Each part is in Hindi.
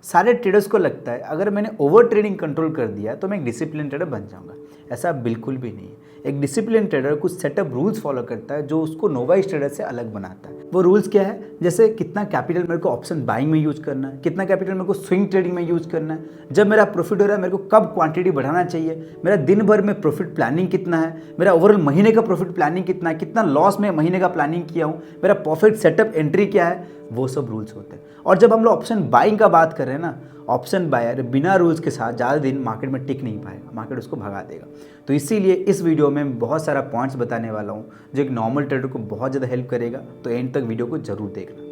सारे ट्रेडर्स को लगता है अगर मैंने ओवर ट्रेडिंग कंट्रोल कर दिया तो मैं एक डिसिप्लिन ट्रेडर बन जाऊंगा। ऐसा बिल्कुल भी नहीं है। एक डिसिप्लिन ट्रेडर कुछ सेटअप रूल्स फॉलो करता है जो उसको नोवाइस ट्रेडर से अलग बनाता है। वो रूल्स क्या है? जैसे कितना कैपिटल मेरे को ऑप्शन बाइंग में यूज करना है, कितना कैपिटल मेरे को स्विंग ट्रेडिंग में यूज करना है, जब मेरा प्रॉफिट हो रहा है मेरे को कब क्वांटिटी बढ़ाना चाहिए, मेरा दिन भर में प्रॉफिट प्लानिंग कितना है, मेरा ओवरऑल महीने का प्रॉफिट प्लानिंग कितना है, कितना लॉस में महीने का प्लानिंग किया हूँ, मेरा परफेक्ट सेटअप एंट्री क्या है, वो सब रूल्स होते हैं। और जब हम लोग ऑप्शन बाइंग का बात कर रहे हैं ना, ऑप्शन बायर बिना रूल्स के साथ ज़्यादा दिन मार्केट में टिक नहीं पाएगा, मार्केट उसको भगा देगा। तो इसीलिए इस वीडियो में मैं बहुत सारा पॉइंट्स बताने वाला हूँ जो एक नॉर्मल ट्रेडर को बहुत ज़्यादा हेल्प करेगा। तो एंड तक वीडियो को जरूर देखना।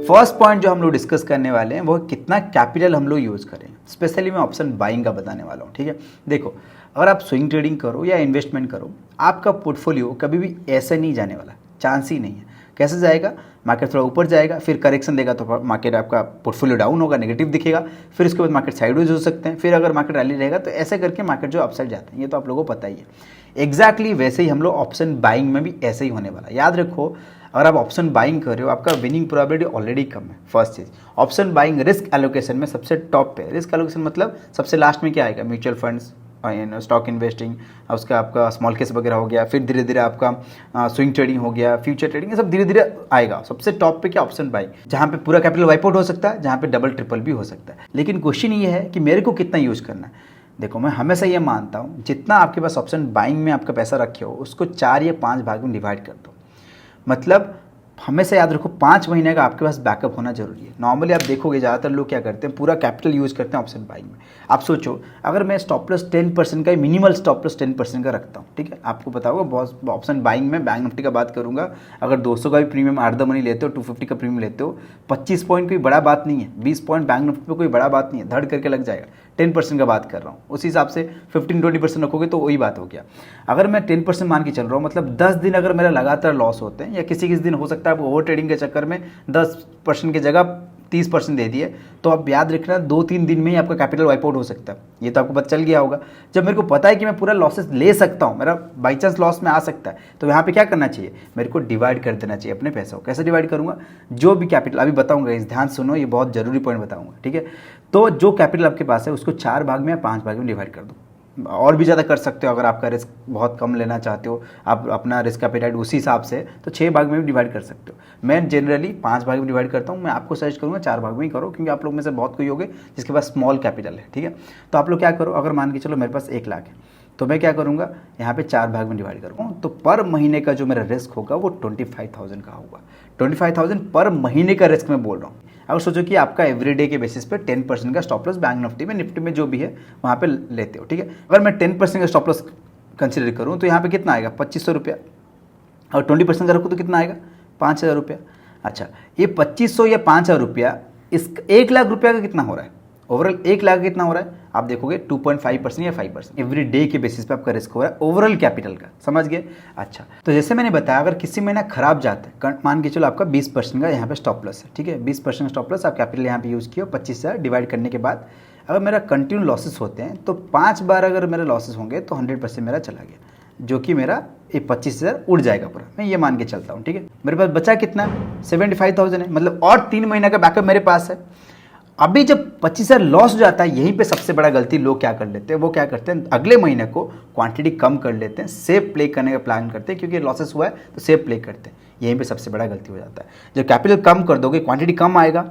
फर्स्ट पॉइंट जो हम लोग डिस्कस करने वाले हैं वो कितना कैपिटल हम लोग यूज़ करें। स्पेशली मैं ऑप्शन बाइंग का बताने वाला हूँ। ठीक है, देखो अगर आप स्विंग ट्रेडिंग करो या इन्वेस्टमेंट करो, आपका पोर्टफोलियो कभी भी ऐसे नहीं जाने वाला, चांस ही नहीं है। कैसे जाएगा? मार्केट थोड़ा ऊपर जाएगा, फिर करेक्शन देगा तो मार्केट आपका पोर्टफोलियो डाउन होगा, नेगेटिव दिखेगा, फिर उसके बाद मार्केट साइडवेज हो सकते हैं, फिर अगर मार्केट रैली रहेगा तो ऐसे करके मार्केट जो अपसाइड जाते हैं, ये तो आप लोगों को पता ही है। एग्जैक्टली वैसे ही हम लोग ऑप्शन बाइंग में भी ऐसे ही होने वाला। याद रखो, अगर आप ऑप्शन बाइंग कर रहे हो आपका विनिंग प्रोबेबिलिटी ऑलरेडी कम है। फर्स्ट चीज, ऑप्शन बाइंग रिस्क एलोकेशन में सबसे टॉप पे। रिस्क एलोकेशन मतलब सबसे लास्ट में क्या आएगा? म्यूचुअल फंड्स, स्टॉक इन्वेस्टिंग, उसका आपका स्मॉल केस वगैरह हो गया, फिर धीरे धीरे आपका स्विंग ट्रेडिंग हो गया, फ्यूचर ट्रेडिंग, ये सब धीरे धीरे आएगा। सबसे टॉप पे क्या? ऑप्शन बाइंग, जहाँ पे पूरा कैपिटल वाइप आउट हो सकता है, जहाँ पे डबल ट्रिपल भी हो सकता है। लेकिन क्वेश्चन ये है कि मेरे को कितना यूज करना है। देखो, मैं हमेशा ये मानता हूँ जितना आपके पास ऑप्शन बाइंग में आपका पैसा रखे हो उसको 4 या 5 भाग में डिवाइड कर दो। मतलब हमेशा याद रखो 5 महीने का आपके पास बैकअप होना जरूरी है। नॉर्मली आप देखोगे ज़्यादातर लोग क्या करते हैं, पूरा कैपिटल यूज करते हैं ऑप्शन बाइंग में। आप सोचो अगर मैं स्टॉप लॉस 10% का, मिनिमल स्टॉप लॉस 10% का रखता हूँ, ठीक है, आपको पता होगा बहुत ऑप्शन बाइंग में बैंक निफ्टी का बात करूंगा, अगर 200 का भी प्रीमियम अर्ध मनी लेते हो, 250 का प्रीमियम लेते हो, 25 पॉइंट कोई बड़ा बात नहीं है, 20 पॉइंट बैंक निफ्टी पे कोई बड़ा बात नहीं है, धड़ करके लग जाएगा। 10% का बात कर रहा हूँ, उस हिसाब से 15-20% रखोगे तो वही बात हो गया। अगर मैं 10% मान के चल रहा हूँ, मतलब 10 दिन अगर मेरा लगातार लॉस होते हैं, या किसी किसी दिन हो सकता है आप ओवर ट्रेडिंग के चक्कर में 10% की जगह 30% दे दिए, तो आप याद रखना 2-3 दिन में ही आपका कैपिटल वाइप आउट हो सकता है। ये तो आपको पता चल गया होगा। जब मेरे को पता है कि मैं पूरा लॉसेस ले सकता हूँ, मेरा बाई चांस लॉस में आ सकता है, तो यहाँ पे क्या करना चाहिए? मेरे को डिवाइड कर देना चाहिए अपने पैसों को। कैसे डिवाइड करूँगा? जो भी कैपिटल अभी बताऊँगा, इस ध्यान सुनो, ये बहुत जरूरी पॉइंट बताऊँगा। ठीक है, तो जो कैपिटल आपके पास है उसको 4 भाग में या 5 भाग में डिवाइड कर दो। और भी ज़्यादा कर सकते हो अगर आपका रिस्क बहुत कम लेना चाहते हो, आप अपना रिस्क एपेटाइट उसी हिसाब से, तो 6 भाग में भी डिवाइड कर सकते हो। मैं जनरली 5 भाग में डिवाइड करता हूँ। मैं आपको सजेस्ट करूँगा 4 भाग में ही करो, क्योंकि आप लोग में से बहुत कोई होगे जिसके पास स्मॉल कैपिटल है। ठीक है, तो आप लोग क्या करो, अगर मान के चलो मेरे पास 1 लाख है, तो मैं क्या करूँगा, यहाँ पे 4 भाग में डिवाइड करूँगा, तो पर महीने का जो मेरा रिस्क होगा वो 25,000 का होगा। 25,000 पर महीने का रिस्क मैं बोल रहा हूँ। अगर सोचो कि आपका एवरीडे के बेसिस पे 10% का स्टॉप लॉस बैंक निफ्टी में जो भी है वहाँ पे लेते हो, ठीक है, अगर मैं 10% का स्टॉप लॉस कंसिडर करूँ तो यहाँ पे कितना आएगा? 2500 रुपया। और 20% का रखो तो कितना आएगा? 5,000 रुपया। अच्छा, ये 2500 या 5,000 रुपया, इस 1 लाख रुपया का कितना हो रहा है? ओवरऑल 1 लाख कितना हो रहा है? आप देखोगे 2.5% या 5% एवरी डे के बेसिस पे आपका रिस्क हो रहा है ओवरऑल कैपिटल का। समझ गए? अच्छा, तो जैसे मैंने बताया, अगर किसी महीना खराब जाता है, मान के चलो आपका 20% का यहाँ पे स्टॉप लॉस है, ठीक है, 20% स्टॉप लॉस, आप कैपिटल यहाँ पे यूज़ किया 25,000 डिवाइड करने के बाद, अगर मेरा कंटिन्यू लॉसेस होते हैं तो 5 बार अगर मेरे लॉसेस होंगे तो 100% मेरा चला गया, जो कि मेरा ये 25,000 उड़ जाएगा पूरा। मैं ये मान के चलता हूँ। ठीक है, मेरे पास बचा कितना? 75,000 है, मतलब और 3 महीना का बैकअप मेरे पास है। अभी जब 25,000 लॉस हो जाता है, यहीं पे सबसे बड़ा गलती लोग क्या कर लेते हैं, वो क्या करते हैं, अगले महीने को क्वांटिटी कम कर लेते हैं, सेफ प्ले करने का प्लान करते हैं, क्योंकि लॉसेस हुआ है तो सेफ प्ले करते हैं। यहीं पे सबसे बड़ा गलती हो जाता है। जब कैपिटल कम कर दोगे, क्वांटिटी कम आएगा।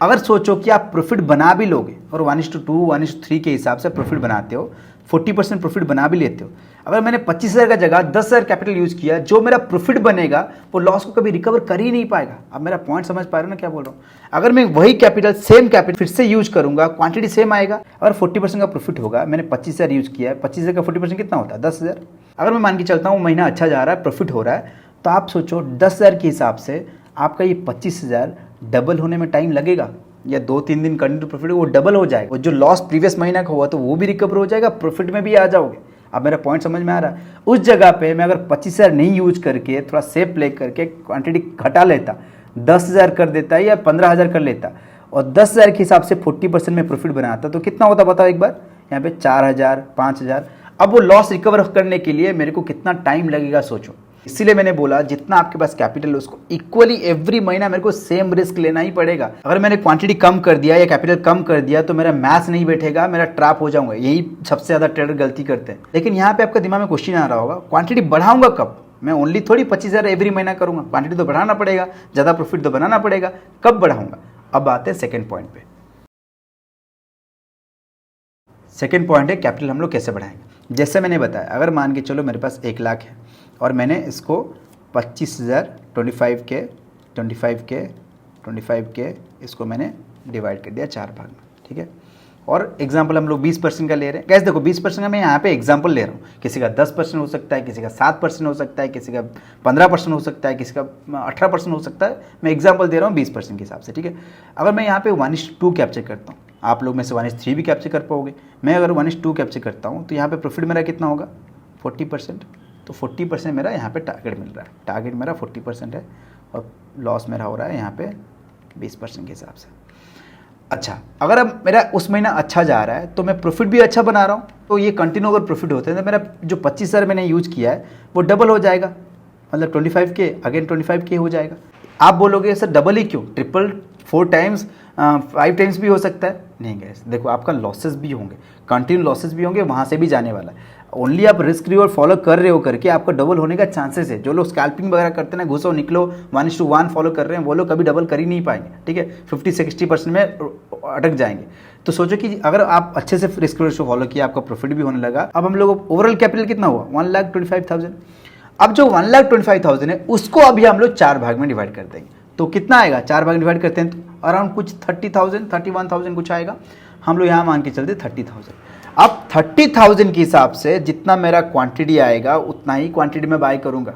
अगर सोचो कि आप प्रॉफिट बना भी लोगे और 1:2, 1:3 के हिसाब से प्रॉफिट बनाते हो, 40% प्रॉफिट बना भी लेते हो, अगर मैंने 25,000 का जगह 10,000 कैपिटल यूज किया, जो मेरा प्रॉफिट बनेगा वो लॉस को कभी रिकवर कर ही नहीं पाएगा। अब मेरा पॉइंट समझ पा रहे हो ना क्या बोल रहा हूँ? अगर मैं वही कैपिटल, सेम कैपिटल फिर से यूज करूंगा, क्वांटिटी सेम आएगा। अगर 40% का प्रॉफिट होगा, मैंने 25,000 यूज किया है, 25,000 का 40% कितना होता है? 10,000। अगर मैं मान के चलता हूँ महीना अच्छा जा रहा है, प्रॉफिट हो रहा है, तो आप सोचो 10,000 के हिसाब से आपका ये 25,000 डबल होने में टाइम लगेगा, या 2-3 दिन कंटिन्यू प्रॉफिट वो डबल हो जाएगा। और जो लॉस प्रीवियस महीना का हुआ तो वो भी रिकवर हो जाएगा, प्रॉफिट में भी आ जाओगे। अब मेरा पॉइंट समझ में आ रहा है? उस जगह पे मैं अगर 25,000 नहीं यूज करके थोड़ा सेफ प्ले करके क्वांटिटी घटा लेता, 10,000 कर देता या 15,000 कर लेता, और 10,000 के हिसाब से 40% में प्रॉफिट बनाता, तो कितना होता बताओ एक बार? यहाँ पे 4,000, 5,000। अब वो लॉस रिकवर करने के लिए मेरे को कितना टाइम लगेगा सोचो। इसीलिए मैंने बोला जितना आपके पास कैपिटल है उसको इक्वली एवरी महीना मेरे को सेम रिस्क लेना ही पड़ेगा। अगर मैंने क्वांटिटी कम कर दिया या कैपिटल कम कर दिया तो मेरा मैथ्स नहीं बैठेगा, मेरा ट्रैप हो जाऊंगा। यही सबसे ज्यादा ट्रेडर गलती करते हैं। लेकिन यहाँ पे आपका दिमाग में क्वेश्चन आ रहा होगा, क्वांटिटी बढ़ाऊंगा कब? मैं ओनली थोड़ी 25,000 एवरी महीना करूंगा, क्वांटिटी तो बढ़ाना पड़ेगा, ज्यादा प्रॉफिट तो बनाना पड़ेगा, कब बढ़ाऊंगा? अब आते हैं सेकेंड पॉइंट पे। सेकेंड पॉइंट है कैपिटल हम लोग कैसे बढ़ाएंगे। जैसे मैंने बताया, अगर मान के चलो मेरे पास 1 लाख है और मैंने इसको 25,000 25 के इसको मैंने डिवाइड कर दिया 4 भाग में, ठीक है। और एग्जाम्पल हम लोग 20% का ले रहे हैं। कैसे देखो 20% का मैं यहाँ पे एग्जाम्पल ले रहा हूँ, किसी का 10% हो सकता है, किसी का 7% हो सकता है, किसी का 15% हो सकता है, किसी का 18% हो सकता है। मैं एग्जाम्पल दे रहा हूँ 20% के हिसाब से, ठीक है। अगर मैं यहाँ पे 1:2 कैप्चर करता हूँ, आप लोग में से 1:3 भी कैप्चर कर पाओगे। मैं अगर 1:2 कैप्चर करता हूँ तो यहाँ पे प्रॉफिट मेरा कितना होगा? 40%। तो 40% मेरा यहाँ पे टारगेट मिल रहा है। टारगेट मेरा 40% है और लॉस मेरा हो रहा है यहाँ पे 20% के हिसाब से। अच्छा, अगर अब मेरा उस महीना अच्छा जा रहा है तो मैं प्रॉफिट भी अच्छा बना रहा हूँ, तो ये कंटिन्यू अगर प्रॉफिट होते हैं तो मेरा जो 25,000 मैंने यूज किया है वो डबल हो जाएगा, मतलब 25K अगेन 25K हो जाएगा। आप बोलोगे सर डबल ही क्यों, ट्रिपल 4 टाइम्स 5 टाइम्स भी हो सकता है? नहीं गैस, देखो आपका लॉसेस भी होंगे, कंटिन्यू लॉसेस भी होंगे, वहाँ से भी जाने वाला है। ओनली आप रिस्क रिवॉर्ड फॉलो कर रहे हो करके आपका डबल होने का चांसेस है। जो लोग स्कैल्पिंग वगैरह करते हैं, घुसो निकलो 1:1 फॉलो कर रहे हैं, वो लोग कभी डबल कर ही नहीं पाएंगे, ठीक है। 50-60% में अटक जाएंगे। तो सोचो कि अगर आप अच्छे से रिस्क रिवॉर्ड फॉलो किया, आपका प्रॉफिट भी होने लगा। अब हम लोग ओवरऑल कैपिटल कितना हुआ? 1,25,000। अब जो 1,25,000 है उसको अभी हम लोग 4 भाग में डिवाइड कर देंगे, तो कितना आएगा? 4 भाग डिवाइड करते हैं तो अराउंड कुछ 30,000 31,000 कुछ आएगा। हम लोग यहाँ मान के चलते 30,000। अब 30,000 के हिसाब से जितना मेरा क्वांटिटी आएगा उतना ही क्वांटिटी में बाय करूंगा,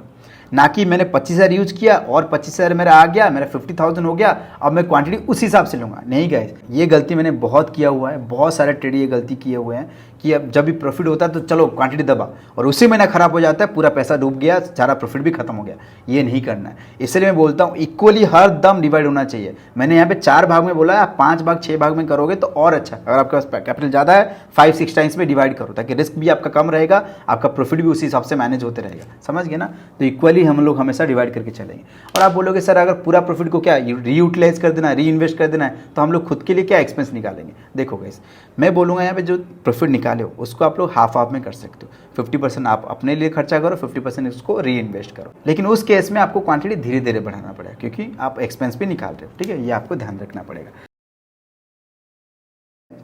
ना कि मैंने 25,000 यूज किया और 25,000 मेरा आ गया, मेरा 50,000 हो गया, अब मैं क्वांटिटी उस हिसाब से लूंगा। नहीं गाइस, ये गलती मैंने बहुत किया हुआ है, बहुत सारे ट्रेड ये गलती किए हुए हैं कि अब जब भी प्रॉफिट होता है तो चलो क्वांटिटी दबा, और उसी महीना खराब हो जाता है, पूरा पैसा डूब गया, सारा प्रॉफिट भी खत्म हो गया। ये नहीं करना है। इसलिए मैं बोलता हूँ इक्वली हर दम डिवाइड होना चाहिए। मैंने यहाँ पे 4 भाग में बोला है, आप 5 भाग 6 भाग में करोगे तो और अच्छा। अगर आपके पास कैपिटल ज़्यादा है 5-6 टाइम्स में डिवाइड करो, ताकि रिस्क भी आपका कम रहेगा, आपका प्रॉफिट भी उसी हिसाब से मैनेज होते रहेगा। समझ गए ना? तो इक्वली हम लोग हमेशा डिवाइड करके चलेंगे। और आप बोलोगे सर अगर पूरा प्रॉफिट को क्या रीयूटिलाइज कर देना है, री इन्वेस्ट कर देना है, तो हम लोग खुद के लिए क्या एक्सपेंस निकालेंगे? देखो गाइस, मैं बोलूँगा यहाँ पे जो प्रॉफिट निकाले हो उसको आप लोग हाफ में कर सकते हो। 50% आप अपने लिए खर्चा करो, 50% उसको री इन्वेस्ट करो। लेकिन उस केस में आपको क्वांटिटी धीरे धीरे बढ़ाना पड़ेगा, क्योंकि आप एक्सपेंस भी निकाल रहे हो, ठीक है। ये आपको ध्यान रखना पड़ेगा।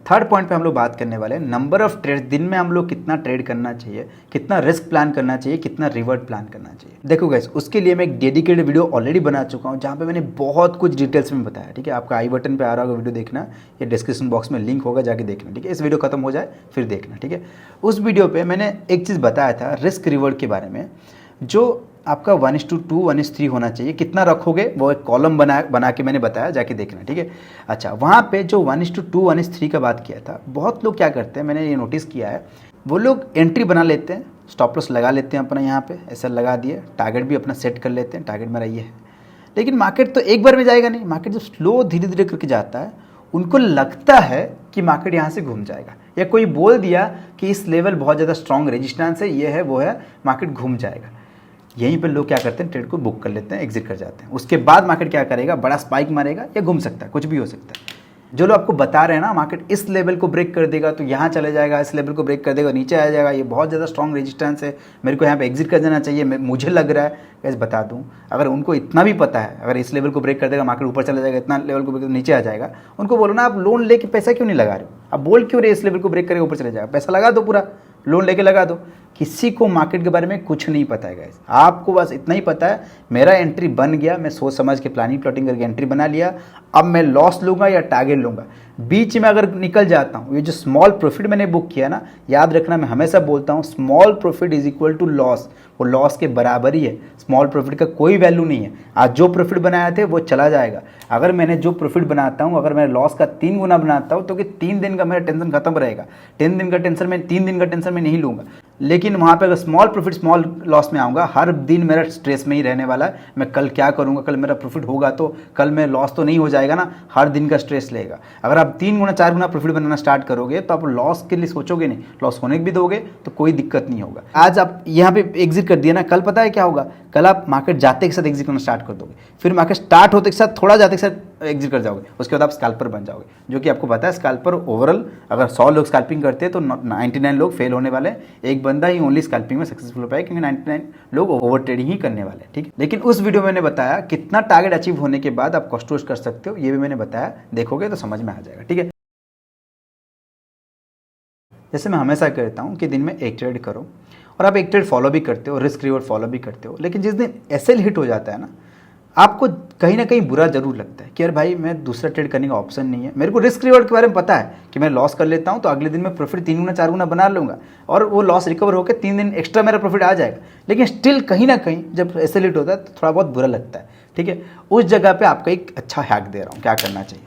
थर्ड पॉइंट पे हम लोग बात करने वाले हैं नंबर ऑफ ट्रेड। दिन में हम लोग कितना ट्रेड करना चाहिए, कितना रिस्क प्लान करना चाहिए, कितना रिवर्ट प्लान करना चाहिए। देखो गाइस, उसके लिए मैं एक डेडिकेटेड वीडियो ऑलरेडी बना चुका हूं, जहां पे मैंने बहुत कुछ डिटेल्स में बताया, ठीक है। आपका आई बटन पे आ रहा होगा वीडियो देखना, या डिस्क्रिप्शन बॉक्स में लिंक होगा, जाके देखना, ठीक है। इस वीडियो खत्म हो जाए फिर देखना, ठीक है। उस वीडियो पर मैंने एक चीज़ बताया था रिस्क रिवर्ट के बारे में, जो आपका 1:2 1:3 होना चाहिए। कितना रखोगे वो एक कॉलम बना के मैंने बताया, जाके देखना, ठीक है। अच्छा, वहाँ पे जो 1:2 1:3 का बात किया था, बहुत लोग क्या करते हैं, मैंने ये नोटिस किया है, वो लोग एंट्री बना लेते हैं, स्टॉप लॉस लगा लेते हैं अपना, यहाँ पे ऐसा लगा दिए, टारगेट भी अपना सेट कर लेते हैं, टारगेट मेरा ये है। लेकिन मार्केट तो एक बार में जाएगा नहीं, मार्केट जब स्लो धीरे धीरे करके जाता है, उनको लगता है कि मार्केट यहाँ से घूम जाएगा, या कोई बोल दिया कि इस लेवल बहुत ज़्यादा स्ट्रॉन्ग रेजिस्टेंस है, ये है वो है, मार्केट घूम जाएगा। यहीं पर लोग क्या करते हैं, ट्रेड को बुक कर लेते हैं, एग्जिट कर जाते हैं। उसके बाद मार्केट क्या करेगा, बड़ा स्पाइक मारेगा या घूम सकता है, कुछ भी हो सकता है। जो लोग आपको बता रहे हैं ना मार्केट इस लेवल को ब्रेक कर देगा तो यहाँ चले जाएगा, इस लेवल को ब्रेक कर देगा नीचे आ जाएगा, ये बहुत ज़्यादा स्ट्रॉन्ग रेजिस्टेंस है, मेरे को यहाँ पे एग्जिट कर देना चाहिए, मुझे लग रहा है। कैसे बता दूँ, अगर उनको इतना भी पता है, अगर इस लेवल को ब्रेक कर देगा मार्केट ऊपर चला जाएगा, इतना लेवल को ब्रेक नीचे आ जाएगा, उनको बोलो ना आप लोन लेके पैसा क्यों नहीं लगा रहे हो, आप बोल क्यों रहे इस लेवल को ब्रेक करके ऊपर चले जाएगा, पैसा लगा दो, पूरा लोन लेके लगा दो। किसी को मार्केट के बारे में कुछ नहीं पता है गाइस, आपको बस इतना ही पता है मेरा एंट्री बन गया, मैं सोच समझ के प्लानिंग प्लॉटिंग करके एंट्री बना लिया, अब मैं लॉस लूंगा या टारगेट लूंगा। बीच में अगर निकल जाता हूँ, ये जो स्मॉल प्रॉफिट मैंने बुक किया ना, याद रखना मैं हमेशा बोलता हूँ small profit is equal to loss, वो लॉस के बराबर ही है। स्मॉल प्रॉफिट का कोई वैल्यू नहीं है। आज जो प्रॉफिट बनाया थे वो चला जाएगा। अगर मैंने जो प्रॉफिट बनाता हूँ, अगर मैं लॉस का 3 गुना बनाता हूँ, तो कि 3 दिन का मेरा टेंशन खत्म रहेगा। 3 दिन का टेंशन मैं नहीं लूंगा। लेकिन लेकिन वहाँ पे अगर स्मॉल प्रॉफिट स्मॉल लॉस में आऊँगा, हर दिन मेरा स्ट्रेस में ही रहने वाला है, मैं कल क्या करूँगा, कल मेरा प्रॉफिट होगा तो कल मैं लॉस तो नहीं हो जाएगा ना, हर दिन का स्ट्रेस लेगा। अगर आप 3 गुना 4 गुना प्रॉफिट बनाना स्टार्ट करोगे तो आप लॉस के लिए सोचोगे नहीं, लॉस होने भी दोगे तो कोई दिक्कत नहीं होगा। आज आप यहाँ पे एग्जिट कर दिया ना, कल पता है क्या होगा, कल आप मार्केट जाते के साथ एग्जिट करना स्टार्ट कर दोगे, फिर मार्केट स्टार्ट होते के साथ थोड़ा जाते के साथ एग्जिट कर जाओगे, उसके बाद आप स्कैल्पर बन जाओगे। जो कि आपको पता है स्कैल्पर ओवरऑल अगर 100 लोग स्कैल्पिंग करते हैं तो 99 लोग फेल होने वाले हैं, एक बंदा ही ओनली स्कैल्पिंग में सक्सेसफुल हो पाए, क्योंकि 99 लोग ओवर ट्रेडिंग ही करने वाले हैं, ठीक है। लेकिन उस वीडियो में मैंने बताया कितना टारगेट अचीव होने के बाद आप कॉस्ट कर सकते हो, ये भी मैंने बताया, देखोगे तो समझ में आ जाएगा, ठीक है। जैसे मैं हमेशा कहता हूँ कि दिन में एक ट्रेड करो, और आप एक ट्रेड फॉलो भी करते हो, रिस्क रिवॉर्ड फॉलो भी करते हो, लेकिन जिस दिन एसएल हिट हो जाता है ना, आपको कहीं ना कहीं बुरा जरूर लगता है कि यार भाई मैं दूसरा ट्रेड करने का ऑप्शन नहीं है, मेरे को रिस्क रिवॉर्ड के बारे में पता है कि मैं लॉस कर लेता हूँ तो अगले दिन मैं प्रॉफिट 3 गुना 4 गुना बना लूँगा और वो लॉस रिकवर होकर 3 दिन एक्स्ट्रा मेरा प्रॉफिट आ जाएगा। लेकिन स्टिल कहीं ना कहीं जब एसएल हिट होता है तो थोड़ा बहुत बुरा लगता है, ठीक है। उस जगह पर आपका एक अच्छा हैक दे रहा हूँ, क्या करना चाहिए।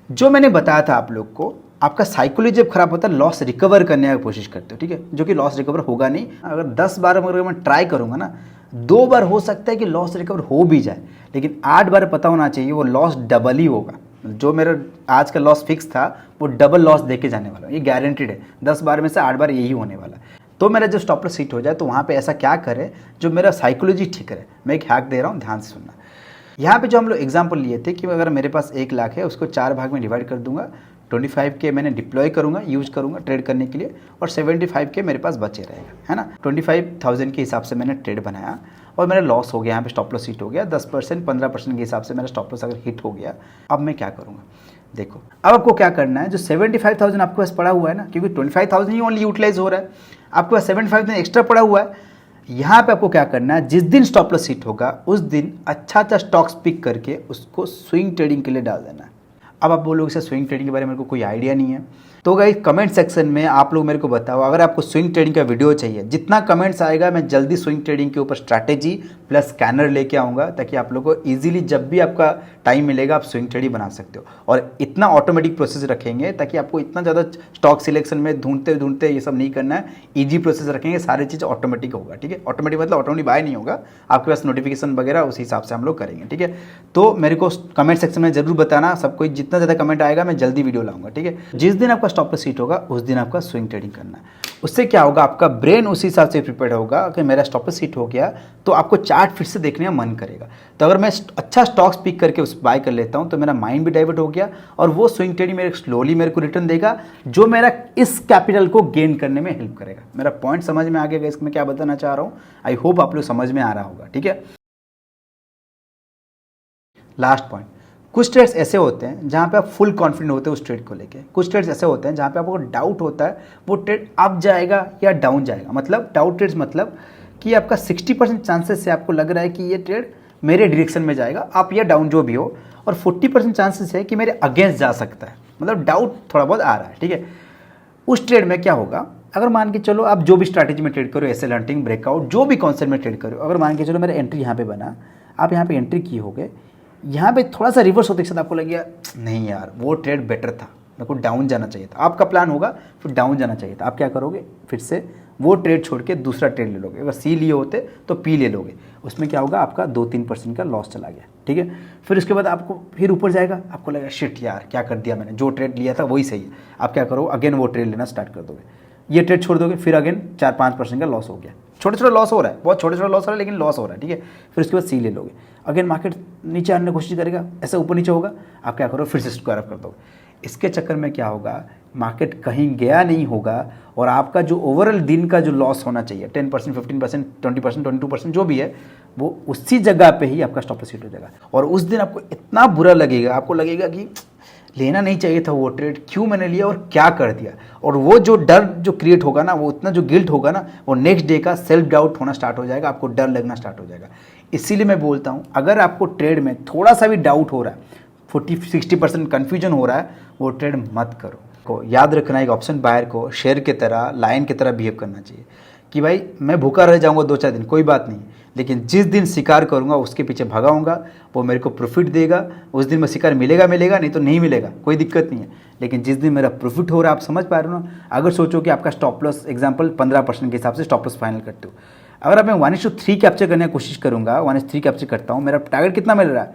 जो मैंने बताया था आप लोग को, आपका साइकोलॉजी जब खराब होता है लॉस रिकवर करने की कोशिश करते हो, ठीक है, जो कि लॉस रिकवर होगा नहीं। अगर 10 बार अगर मैं ट्राई करूंगा ना, 2 बार हो सकता है कि लॉस रिकवर हो भी जाए, लेकिन 8 बार पता होना चाहिए वो लॉस डबल ही होगा। जो मेरा आज का लॉस फिक्स था वो डबल लॉस देके जाने वाला, ये गारंटीड है। 10 बार में से 8 बार यही होने वाला है। तो मेरा जब स्टॉप लॉस हिट हो जाए तो वहाँ पे ऐसा क्या करे जो मेरा साइकोलॉजी ठीक करे। मैं एक हैक दे रहा हूँ, ध्यान से सुनना। यहाँ पे जो हम लोग एग्जाम्पल लिए थे कि अगर मेरे पास 1 लाख है, उसको 4 भाग में डिवाइड कर दूंगा, 25 के मैंने डिप्लॉय करूंगा, यूज करूंगा ट्रेड करने के लिए, और 75 के मेरे पास बचे रहेगा, है ना। 25,000 के हिसाब से मैंने ट्रेड बनाया और मेरा लॉस हो गया, यहाँ पे स्टॉप लॉस हिट हो गया 10% 15% के हिसाब से मेरा स्टॉप लॉस अगर हिट हो गया। अब मैं क्या करूँगा, देखो अब आपको क्या करना है। जो 75,000 आपके पास पड़ा हुआ है ना, क्योंकि 25,000 ही ओनली यूटिलाइज हो रहा है, आपके पास 75,000 एक्स्ट्रा पड़ा हुआ है। यहाँ पे आपको क्या करना है, जिस दिन स्टॉप लॉस हिट होगा उस दिन अच्छा स्टॉक्स पिक करके उसको स्विंग ट्रेडिंग के लिए डाल देना है। अब आप बोलोगे सर स्विंग ट्रेडिंग के बारे में मेरे को कोई आइडिया नहीं है, तो गाइस कमेंट सेक्शन में आप लोग मेरे को बताओ। अगर आपको स्विंग ट्रेडिंग का वीडियो चाहिए, जितना कमेंट्स आएगा मैं जल्दी स्विंग ट्रेडिंग के ऊपर स्ट्रैटेजी प्लस स्कैनर लेके आऊँगा, ताकि आप लोग को ईजिली जब भी आपका टाइम मिलेगा आप स्विंग ट्रेडिंग बना सकते हो। और इतना ऑटोमेटिक प्रोसेस रखेंगे ताकि आपको इतना ज़्यादा स्टॉक सिलेक्शन में ढूंढते ये सब नहीं करना है, ईजी प्रोसेस रखेंगे, सारी चीज़ ऑटोमेटिक होगा, ठीक है। ऑटोमेटिक मतलब ऑटोमेटिक बाय नहीं होगा, आपके पास नोटिफिकेशन वगैरह उस हिसाब से हम लोग करेंगे, ठीक है। तो मेरे को कमेंट सेक्शन में जरूर बताना, सब कोई जितना ज़्यादा कमेंट आएगा मैं जल्दी वीडियो लाऊंगा, ठीक है। जिस दिन आपका स्टॉप लॉस हिट होगा उस दिन आपका स्विंग ट्रेडिंग करना है। उससे क्या होगा, आपका ब्रेन उसी हिसाब से प्रिपेयर होगा कि मेरा स्टॉप लॉस हिट हो गया तो आपको चार्ट फिर से देखने का मन करेगा। तो अगर मैं अच्छा स्टॉक्स पिक करके उस बाय कर लेता हूं तो मेरा माइंड भी डाइवर्ट हो गया और वो स्विंग ट्रेडिंग मेरे स्लोली मेरे को रिटर्न देगा, जो मेरा इस कैपिटल को गेन करने में हेल्प करेगा। मेरा पॉइंट समझ में आ गया इसमें मैं क्या बताना चाह रहा हूं। आई होप आप लोग समझ में आ रहा होगा, ठीक है। लास्ट पॉइंट, कुछ ट्रेड्स ऐसे होते हैं जहाँ पे आप फुल कॉन्फिडेंट होते हैं उस ट्रेड को लेके, कुछ ट्रेड्स ऐसे होते हैं जहाँ पे आपको डाउट होता है वो ट्रेड अप जाएगा या डाउन जाएगा। मतलब डाउट ट्रेड्स मतलब कि आपका 60% चांसेस से आपको लग रहा है कि ये ट्रेड मेरे डायरेक्शन में जाएगा, अप या डाउन जो भी हो, और 40% चांसेस है कि मेरे अगेंस्ट जा सकता है, मतलब डाउट थोड़ा बहुत आ रहा है, ठीक है। उस ट्रेड में क्या होगा, अगर मान के चलो आप जो भी स्ट्रैटेजी में ट्रेड करो, एसएल हंटिंग, ब्रेकआउट, जो भी कॉन्सेप्ट में ट्रेड करो, अगर मान के चलो मेरा एंट्री यहाँ पे बना, आप यहाँ पे एंट्री की हो गए, यहाँ पे थोड़ा सा रिवर्स होते के साथ आपको लग गया नहीं यार वो ट्रेड बेटर था, मेरे को डाउन जाना चाहिए था, आपका प्लान होगा फिर डाउन जाना चाहिए था, आप क्या करोगे, फिर से वो ट्रेड छोड़ के दूसरा ट्रेड ले लोगे। अगर सी लिए होते तो पी ले लोगे, उसमें क्या होगा, आपका 2-3% का लॉस चला गया, ठीक है। फिर उसके बाद आपको फिर ऊपर जाएगा, आपको लगेगा शिट यार क्या कर दिया मैंने, जो ट्रेड लिया था वही सही है, आप क्या करोगे, अगेन वो ट्रेड लेना स्टार्ट कर दोगे, ये ट्रेड छोड़ दोगे, फिर अगेन 4-5% का लॉस हो गया, छोटे छोटे लॉस हो रहा है, बहुत छोटे छोटे लॉस हो रहा है लेकिन लॉस हो रहा है, ठीक है। फिर उसके बाद सी ले लोगे, अगेन मार्केट नीचे आने की कोशिश करेगा, ऐसा ऊपर नीचे होगा, आप क्या करोगे, फिर से स्क्वायर अप कर दोगे। इसके चक्कर में क्या होगा, मार्केट कहीं गया नहीं होगा और आपका जो ओवरऑल दिन का जो लॉस होना चाहिए 10%, 15%, 20%, 22% जो भी है, वो उसी जगह पे ही आपका स्टॉप लॉस हिट हो जाएगा। और उस दिन आपको इतना बुरा लगेगा, आपको लगेगा कि लेना नहीं चाहिए था वो ट्रेड, क्यों मैंने लिया और क्या कर दिया। और वो जो डर जो क्रिएट होगा ना, वो इतना जो गिल्ट होगा ना, वो नेक्स्ट डे का सेल्फ डाउट होना स्टार्ट हो जाएगा, आपको डर लगना स्टार्ट हो जाएगा। इसीलिए मैं बोलता हूँ, अगर आपको ट्रेड में थोड़ा सा भी डाउट हो रहा है, 40-60% कन्फ्यूजन हो रहा है, वो ट्रेड मत करो। को याद रखना, एक ऑप्शन बायर को शेयर की तरह, लायन की तरह बिहेव करना चाहिए कि भाई मैं भूखा रह जाऊँगा 2-4 दिन, कोई बात नहीं, लेकिन जिस दिन शिकार करूँगा उसके पीछे भगाऊंगा, वो मेरे को प्रॉफिट देगा। उस दिन मैं शिकार मिलेगा, नहीं तो नहीं मिलेगा, कोई दिक्कत नहीं है। लेकिन जिस दिन मेरा प्रॉफिट हो रहा है, आप समझ पा रहे हो ना। अगर सोचो कि आपका स्टॉप लॉस एग्जाम्पल 15% के हिसाब से स्टॉप लॉस फाइनल करते हो, अगर अब मैं 1:3 कैप्चर करने की कोशिश करूँगा, 1:3 कैप्चर करता हूँ, मेरा टारगेट कितना मिल रहा है?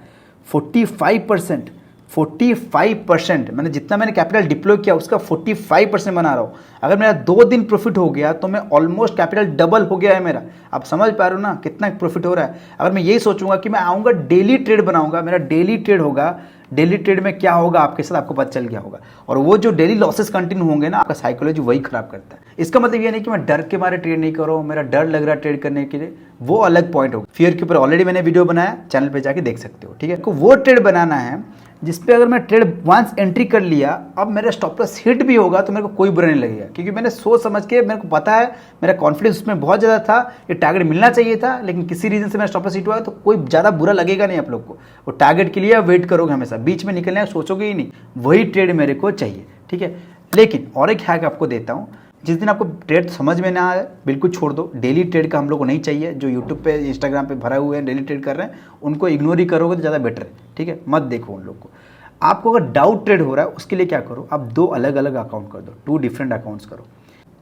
45%। 45% मैंने जितना मैंने कैपिटल डिप्लॉय किया उसका 45% बना रहा हूँ। अगर मेरा 2 दिन प्रॉफिट हो गया तो मैं ऑलमोस्ट कैपिटल डबल हो गया है मेरा। आप समझ पा रहे हो ना कितना प्रॉफिट हो रहा है। अगर मैं यही सोचूंगा कि मैं आऊँगा डेली ट्रेड बनाऊंगा, मेरा डेली ट्रेड होगा, डेली ट्रेड में क्या होगा आपके साथ आपको पता चल गया होगा। और वो जो डेली लॉसेस कंटिन्यू होंगे ना, आपका साइकोलॉजी वही खराब करता है। इसका मतलब ये नहीं कि मैं डर के मारे ट्रेड नहीं कर रहा हूँ, मेरा डर लग रहा है ट्रेड करने के लिए, वो अलग पॉइंट होगा। फियर के ऊपर ऑलरेडी मैंने वीडियो बनाया, चैनल पे जाके देख सकते हो, ठीक है। वो ट्रेड बनाना है जिसपे अगर मैं ट्रेड वंस एंट्री कर लिया, अब मेरा स्टॉप लॉस हिट भी होगा तो मेरे को कोई बुरा नहीं लगेगा, क्योंकि मैंने सोच समझ के, मेरे को पता है, मेरा कॉन्फिडेंस उसमें बहुत ज़्यादा था, ये टारगेट मिलना चाहिए था, लेकिन किसी रीजन से मेरा स्टॉप लॉस हिट हुआ तो कोई ज़्यादा बुरा लगेगा नहीं आप लोग को। वो टारगेट के लिए वेट करोगे हमेशा, बीच में निकलने सोचोगे ही नहीं, वही ट्रेड मेरे को चाहिए, ठीक है। लेकिन और एक हैक आपको देता हूँ, जिस दिन आपको ट्रेड समझ में ना आए बिल्कुल छोड़ दो। डेली ट्रेड का हम लोग को नहीं चाहिए। जो यूट्यूब पे इंस्टाग्राम पे भरा हुए हैं डेली ट्रेड कर रहे हैं, उनको इग्नोर ही करोगे तो ज़्यादा बेटर है, ठीक है। मत देखो उन लोग को। आपको अगर डाउट ट्रेड हो रहा है उसके लिए क्या करो, आप 2 अलग अलग अकाउंट कर दो, 2 डिफरेंट अकाउंट्स करो।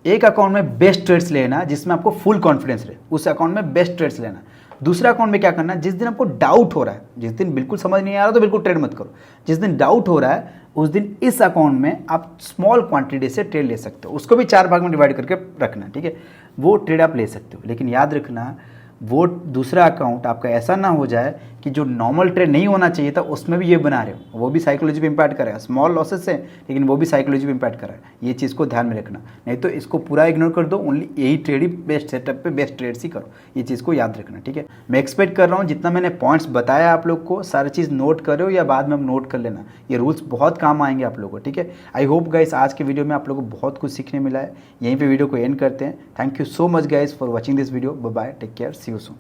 एक अकाउंट में बेस्ट ट्रेड्स लेना जिसमें आपको फुल कॉन्फिडेंस रहे, उस अकाउंट में बेस्ट ट्रेड्स लेना। दूसरा अकाउंट में क्या करना, जिस दिन आपको डाउट हो रहा है, जिस दिन बिल्कुल समझ नहीं आ रहा तो बिल्कुल ट्रेड मत करो। जिस दिन डाउट हो रहा है उस दिन इस अकाउंट में आप स्मॉल क्वांटिटी से ट्रेड ले सकते हो, उसको भी 4 भाग में डिवाइड करके रखना, ठीक है। वो ट्रेड आप ले सकते हो, लेकिन याद रखना वो दूसरा अकाउंट आपका ऐसा ना हो जाए कि जो नॉर्मल ट्रेड नहीं होना चाहिए था उसमें भी ये बना रहे हो, वो भी साइकोलॉजी पे इम्पैक्ट करेगा। स्मॉल लॉसेस से, लेकिन वो भी साइकोलॉजी पे इम्पैक्ट करेगा। ये चीज़ को ध्यान में रखना, नहीं तो इसको पूरा इग्नोर कर दो, ओनली यही ट्रेड ही बेस्ट सेटअप पे बेस्ट ट्रेड्स ही करो। ये चीज़ को याद रखना, ठीक है। मैं एक्सपेक्ट कर रहा हूँ जितना मैंने पॉइंट्स बताया आप लोग को, सारी चीज़ नोट करो या बाद में हम नोट कर लेना, ये रूल्स बहुत काम आएंगे आप लोगों को, ठीक है। आई होप गाइस आज के वीडियो में आप लोगों को बहुत कुछ सीखने मिला है। यहीं पर वीडियो को एंड करते हैं। Thank you so much guys for watching this video. Bye bye, take care, see you soon.